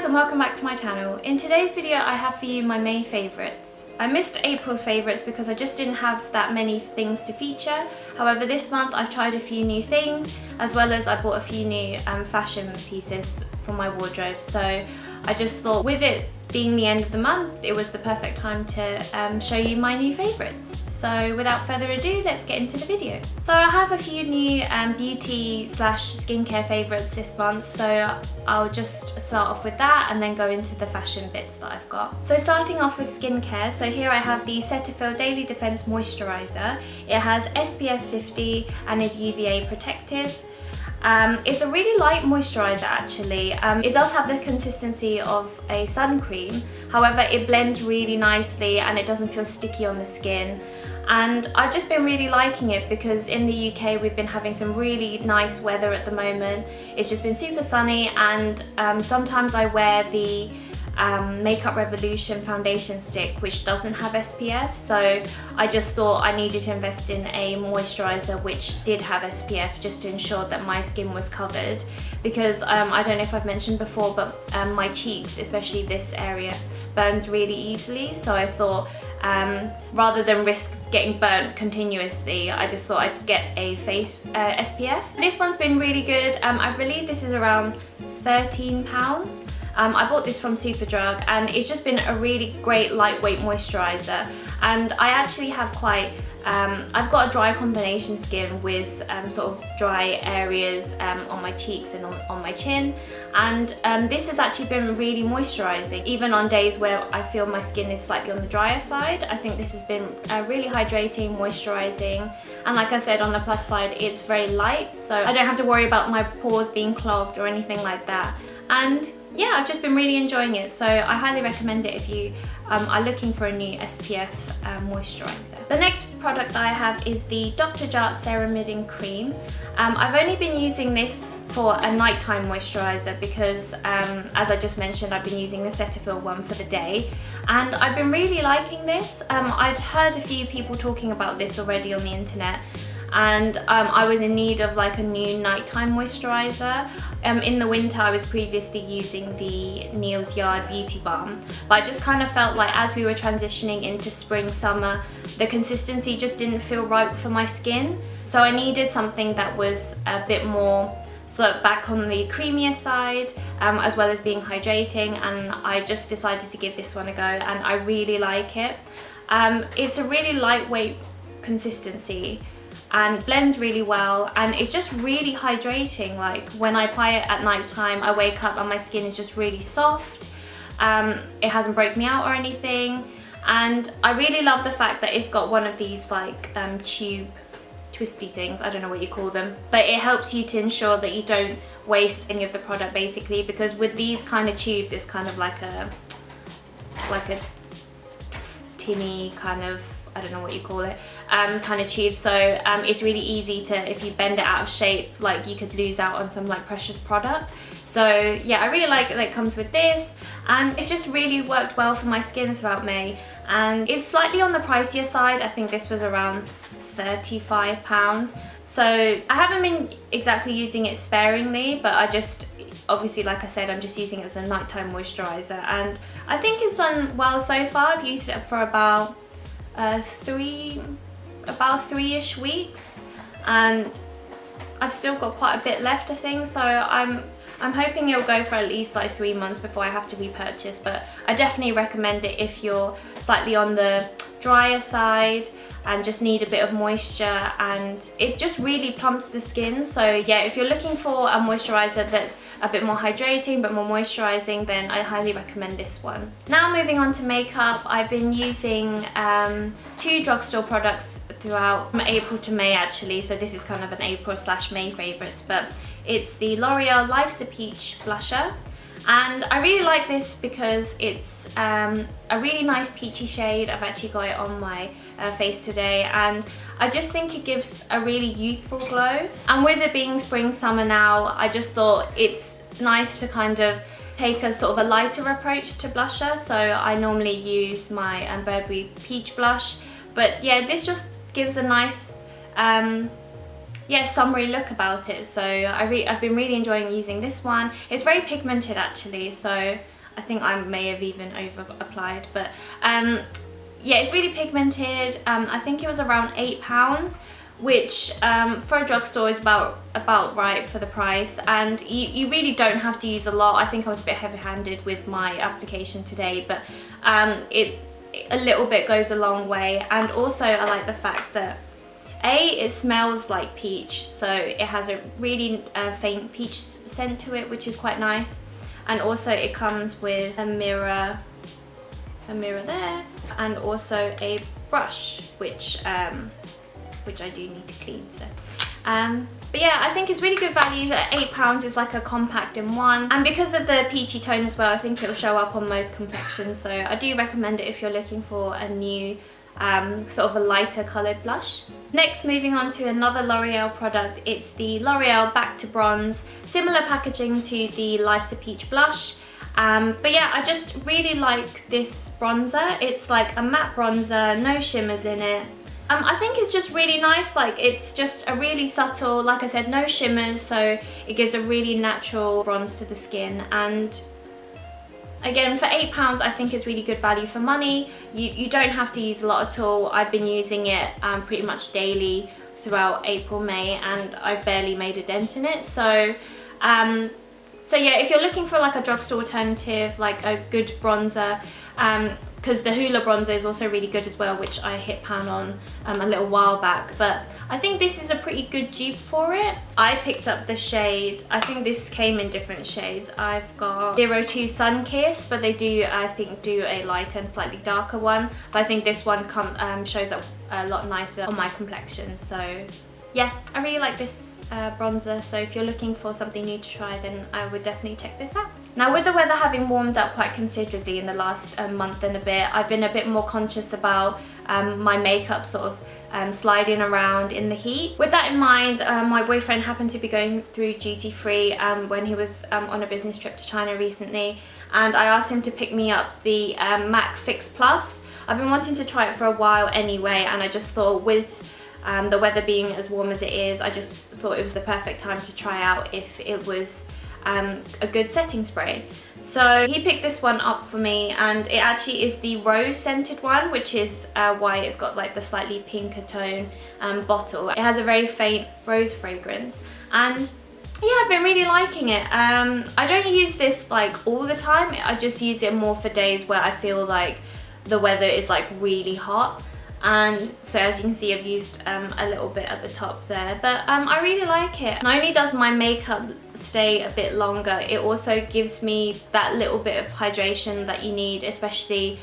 guys and welcome back to my channel. In today's video I have for you my May favourites. I missed April's favourites because I just didn't have that many things to feature. However, this month I've tried a few new things, as well as I bought a few new fashion pieces for my wardrobe. So I just thought, with it being the end of the month, it was the perfect time to show you my new favourites. So without further ado, let's get into the video. So I have a few new beauty / skincare favourites this month, so I'll just start off with that and then go into the fashion bits that I've got. So starting off with skincare, so here I have the Cetaphil Daily Defense Moisturiser. It has SPF 50 and is UVA protective. It's a really light moisturiser actually. It does have the consistency of a sun cream, however it blends really nicely and it doesn't feel sticky on the skin. And I've just been really liking it because in the UK we've been having some really nice weather at the moment. It's just been super sunny, and sometimes I wear the Makeup Revolution foundation stick, which doesn't have SPF, so I just thought I needed to invest in a moisturiser which did have SPF, just to ensure that my skin was covered, because I don't know if I've mentioned before, but my cheeks, especially this area, burns really easily. So I thought rather than risk getting burnt continuously, I just thought I'd get a face SPF. This one's been really good. I believe this is around £13. I bought this from Superdrug, and it's just been a really great lightweight moisturiser. And I actually have quite, I've got a dry combination skin with sort of dry areas on my cheeks and on my chin. And this has actually been really moisturising, even on days where I feel my skin is slightly on the drier side. I think this has been really hydrating, moisturising, and like I said, on the plus side, it's very light, so I don't have to worry about my pores being clogged or anything like that. And yeah, I've just been really enjoying it, so I highly recommend it if you are looking for a new SPF moisturiser. The next product that I have is the Dr. Jart Ceramidin Cream. I've only been using this for a nighttime moisturiser because, as I just mentioned, I've been using the Cetaphil one for the day, and I've been really liking this. I'd heard a few people talking about this already on the internet, and I was in need of like a new nighttime moisturiser. In the winter I was previously using the Neal's Yard Beauty Balm, but I just kind of felt like as we were transitioning into spring, summer, the consistency just didn't feel right for my skin. So I needed something that was a bit more sort of back on the creamier side, as well as being hydrating, and I just decided to give this one a go, and I really like it. It's a really lightweight consistency and blends really well, and it's just really hydrating. Like when I apply it at night time, I wake up and my skin is just really soft. It hasn't broke me out or anything, and I really love the fact that it's got one of these like tube twisty things, I don't know what you call them, but it helps you to ensure that you don't waste any of the product basically, because with these kind of tubes it's kind of like a tinny kind of, I don't know what you call it, kind of tube. So it's really easy to, if you bend it out of shape, like you could lose out on some like precious product. So yeah, I really like that it comes with this, and it's just really worked well for my skin throughout May. And it's slightly on the pricier side. I think this was around £35. So I haven't been exactly using it sparingly, but I just, obviously like I said, I'm just using it as a nighttime moisturiser, and I think it's done well so far. I've used it for about three-ish weeks, and I've still got quite a bit left, I think, so I'm hoping it'll go for at least like 3 months before I have to repurchase. But I definitely recommend it if you're slightly on the drier side and just need a bit of moisture, and it just really plumps the skin. So yeah, if you're looking for a moisturiser that's a bit more hydrating but more moisturising, then I highly recommend this one. Now moving on to makeup, I've been using 2 drugstore products throughout April to May actually, so this is kind of an April/May favourites, but it's the L'Oreal Life's a Peach blusher. And I really like this because it's a really nice peachy shade. I've actually got it on my face today, and I just think it gives a really youthful glow. And with it being spring, summer now, I just thought it's nice to kind of take a sort of a lighter approach to blusher. So I normally use my Burberry Peach blush, but yeah, this just gives a nice summery look about it. So I've been really enjoying using this one. It's very pigmented actually, so I think I may have even over applied, but yeah, it's really pigmented. I think it was around £8, which for a drugstore is about right for the price, and you really don't have to use a lot. I think I was a bit heavy-handed with my application today, but a little bit goes a long way. And also I like the fact that it smells like peach, so it has a really faint peach scent to it, which is quite nice. And also it comes with a mirror there, and also a brush, which I do need to clean. So but yeah, I think it's really good value. At £8 is like a compact in one, and because of the peachy tone as well, I think it will show up on most complexions, so I do recommend it if you're looking for a new sort of a lighter coloured blush. Next, moving on to another L'Oreal product, it's the L'Oreal Back to Bronze, similar packaging to the Life's a Peach blush. But yeah, I just really like this bronzer. It's like a matte bronzer, no shimmers in it. I think it's just really nice. Like, it's just a really subtle, like I said, no shimmers, so it gives a really natural bronze to the skin. And again, for £8, I think it's really good value for money. You don't have to use a lot at all. I've been using it pretty much daily throughout April, May, and I've barely made a dent in it. So so yeah, if you're looking for like a drugstore alternative, like a good bronzer, because the Hoola bronzer is also really good as well, which I hit pan on a little while back, but I think this is a pretty good dupe for it. I picked up the shade, I think this came in different shades. I've got 02 Sun Kiss, but they do, I think, do a lighter and slightly darker one, but I think this one shows up a lot nicer on my complexion. So yeah, I really like this bronzer, so if you're looking for something new to try, then I would definitely check this out. Now, with the weather having warmed up quite considerably in the last month and a bit, I've been a bit more conscious about my makeup sort of sliding around in the heat. With that in mind, my boyfriend happened to be going through duty free when he was on a business trip to China recently, and I asked him to pick me up the MAC Fix Plus. I've been wanting to try it for a while anyway, and I just thought, with the weather being as warm as it is, I just thought it was the perfect time to try out if it was a good setting spray. So he picked this one up for me, and it actually is the rose scented one, which is why it's got like the slightly pinker tone bottle. It has a very faint rose fragrance, and yeah, I've been really liking it. I don't use this like all the time. I just use it more for days where I feel like the weather is like really hot. And so as you can see, I've used a little bit at the top there, but I really like it. Not only does my makeup stay a bit longer, it also gives me that little bit of hydration that you need, especially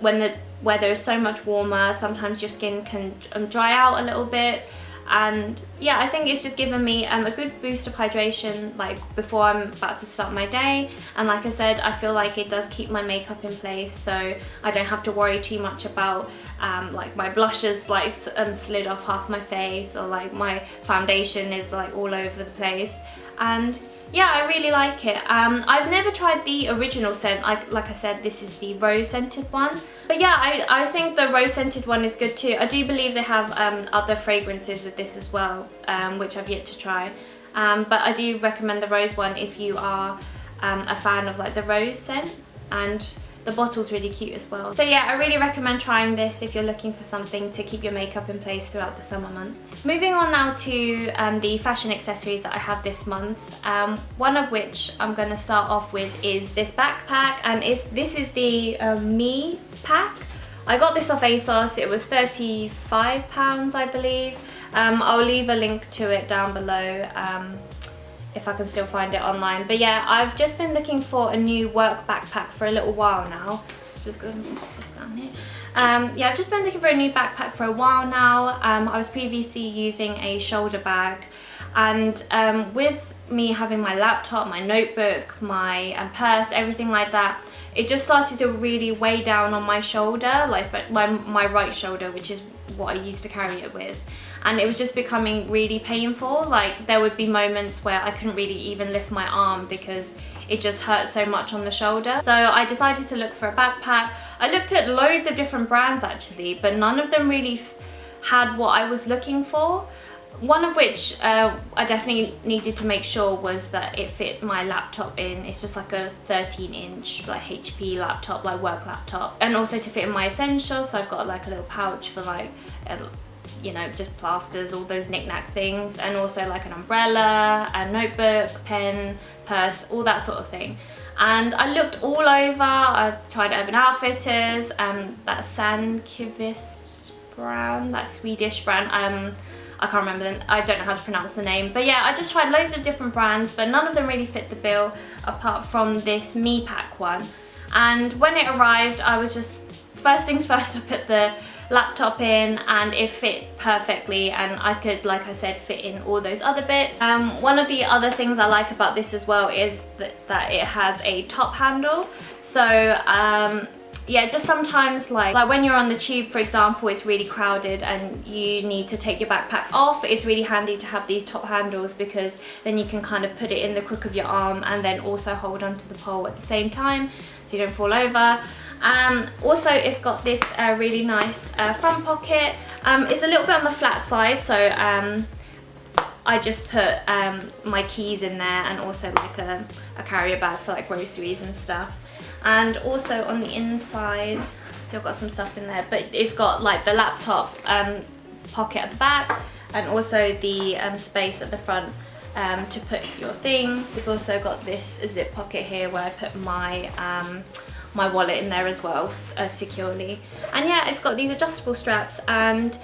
when the weather is so much warmer. Sometimes your skin can dry out a little bit, and yeah, I think it's just given me a good boost of hydration like before I'm about to start my day. And like I said, I feel like it does keep my makeup in place, so I don't have to worry too much about like my blushes like slid off half my face, or like my foundation is like all over the place. And yeah, I really like it. I've never tried the original scent. Like I said, this is the rose scented one. But yeah, I think the rose scented one is good too. I do believe they have other fragrances of this as well, which I've yet to try. But I do recommend the rose one if you are a fan of like the rose scent, and the bottle's really cute as well. So yeah, I really recommend trying this if you're looking for something to keep your makeup in place throughout the summer months. Moving on now to the fashion accessories that I have this month, one of which I'm going to start off with is this backpack, and this is the Me pack. I got this off ASOS. It was £35, I believe. I'll leave a link to it down below if I can still find it online. But yeah, I've just been looking for a new work backpack for a little while now. Just going to put this down here. Yeah, I've just been looking for a new backpack for a while now. I was previously using a shoulder bag, and with me having my laptop, my notebook, my purse, everything like that, it just started to really weigh down on my shoulder, like my right shoulder, which is what I used to carry it with. And it was just becoming really painful. Like, there would be moments where I couldn't really even lift my arm because it just hurt so much on the shoulder. So I decided to look for a backpack. I looked at loads of different brands actually, but none of them really had what I was looking for. One of which I definitely needed to make sure was that it fit my laptop in. It's just like a 13-inch like HP laptop, like work laptop, and also to fit in my essentials. So I've got like a little pouch for like you know, just plasters, all those knick-knack things, and also like an umbrella, a notebook, pen, purse, all that sort of thing. And I looked all over. I tried Urban Outfitters, that Sandkvist brand, that Swedish brand. I can't remember, I don't know how to pronounce the name. But yeah, I just tried loads of different brands, but none of them really fit the bill apart from this Me Pack one. And when it arrived, I was just, first things first, I put the laptop in and it fit perfectly, and I could, like I said, fit in all those other bits. One of the other things I like about this as well is that it has a top handle. So yeah, just sometimes like when you're on the tube, for example, it's really crowded and you need to take your backpack off. It's really handy to have these top handles, because then you can kind of put it in the crook of your arm and then also hold onto the pole at the same time so you don't fall over. Also, it's got this really nice front pocket. It's a little bit on the flat side, so I just put my keys in there, and also like a carrier bag for like groceries and stuff. And also on the inside, still got some stuff in there, but it's got like the laptop pocket at the back, and also the space at the front to put your things. It's also got this zip pocket here where I put my my wallet in there as well, securely. And yeah, it's got these adjustable straps, and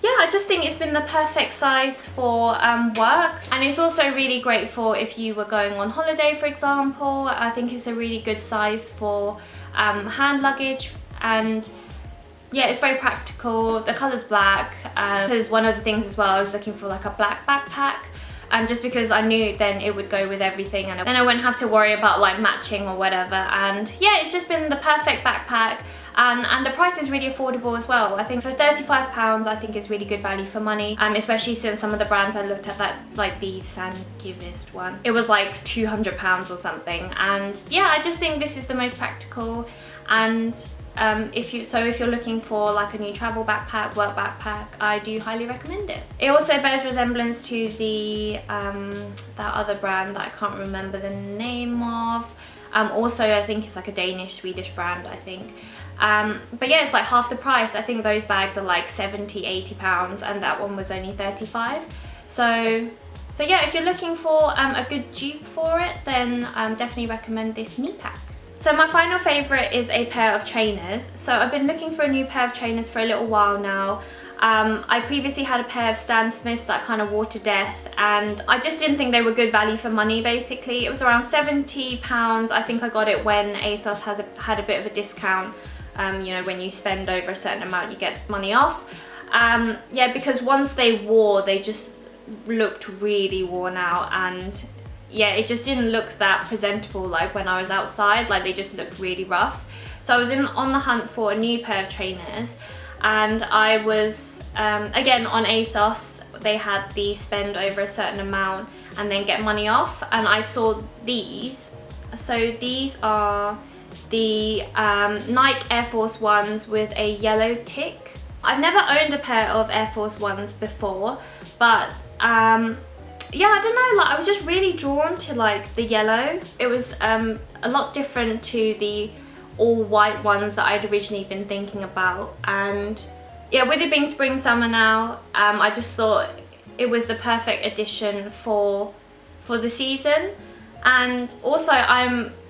yeah, I just think it's been the perfect size for work. And it's also really great for if you were going on holiday, for example. I think it's a really good size for hand luggage, and yeah, it's very practical. The colour's black, because one of the things as well, I was looking for like a black backpack, just because I knew then it would go with everything, and then I wouldn't have to worry about like matching or whatever. And yeah, it's just been the perfect backpack. And the price is really affordable as well. I think for £35, I think is really good value for money, especially since some of the brands I looked at, that like the Sandkvist one, it was like £200 or something. And yeah, I just think this is the most practical. And if you're looking for like a new travel backpack, work backpack, I do highly recommend it. It also bears resemblance to the that other brand that I can't remember the name of. Also, I think it's like a Danish-Swedish brand, I think. But yeah, it's like half the price. I think those bags are like £70–80, and that one was only 35. So yeah, if you're looking for a good dupe for it, then definitely recommend this Me Pack. So my final favourite is a pair of trainers. So I've been looking for a new pair of trainers for a little while now. I previously had a pair of Stan Smiths that kind of wore to death, and I just didn't think they were good value for money. Basically, it was around £70. I think I got it when ASOS had a bit of a discount. You know, when you spend over a certain amount, you get money off. Yeah, because once they wore, they just looked really worn out, and yeah, it just didn't look that presentable like when I was outside. Like, they just looked really rough. So I was on the hunt for a new pair of trainers, and I was again on ASOS. They had the spend over a certain amount and then get money off, and I saw these. So these are the Nike Air Force Ones with a yellow tick. I've never owned a pair of Air Force Ones before, but yeah, I don't know, like I was just really drawn to like the yellow. It was a lot different to the all white ones that I'd originally been thinking about. And yeah, with it being spring summer now, I just thought it was the perfect addition for the season. And also,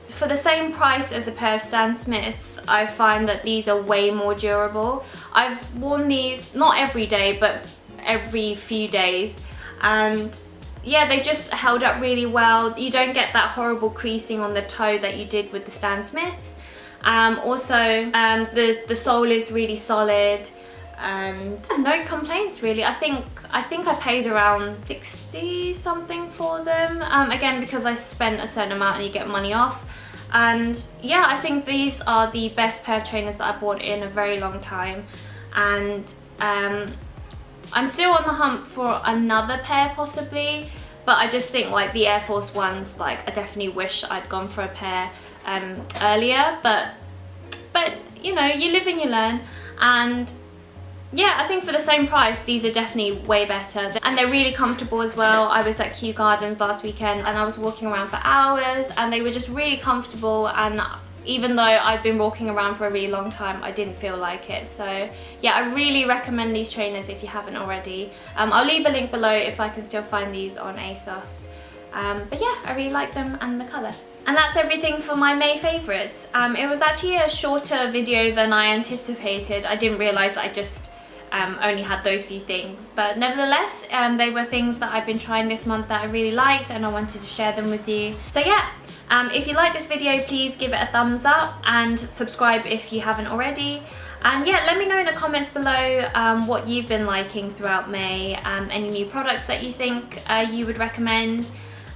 for the same price as a pair of Stan Smiths, I find that these are way more durable. I've worn these not every day, but every few days, and yeah, they just held up really well. You don't get that horrible creasing on the toe that you did with the Stan Smiths. Also, the sole is really solid, and no complaints really. I think I paid around 60 something for them, again because I spent a certain amount and you get money off. And yeah, I think these are the best pair of trainers that I've bought in a very long time, and I'm still on the hunt for another pair possibly, but I just think like the Air Force Ones, like I definitely wish I'd gone for a pair earlier, but you know, you live and you learn. And yeah, I think for the same price, these are definitely way better. And they're really comfortable as well. I was at Kew Gardens last weekend and I was walking around for hours and they were just really comfortable, and even though I've been walking around for a really long time, I didn't feel like it. So yeah, I really recommend these trainers if you haven't already. I'll leave a link below if I can still find these on ASOS. But yeah, I really like them and the colour. And that's everything for my May favourites. It was actually a shorter video than I anticipated. I didn't realise that I just only had those few things, but nevertheless they were things that I've been trying this month that I really liked and I wanted to share them with you. So yeah, if you like this video, please give it a thumbs up and subscribe if you haven't already. And yeah, let me know in the comments below what you've been liking throughout May, any new products that you think you would recommend,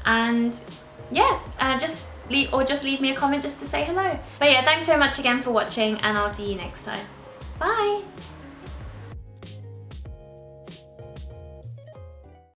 and yeah, just leave me a comment just to say hello. But yeah, thanks so much again for watching and I'll see you next time. Bye!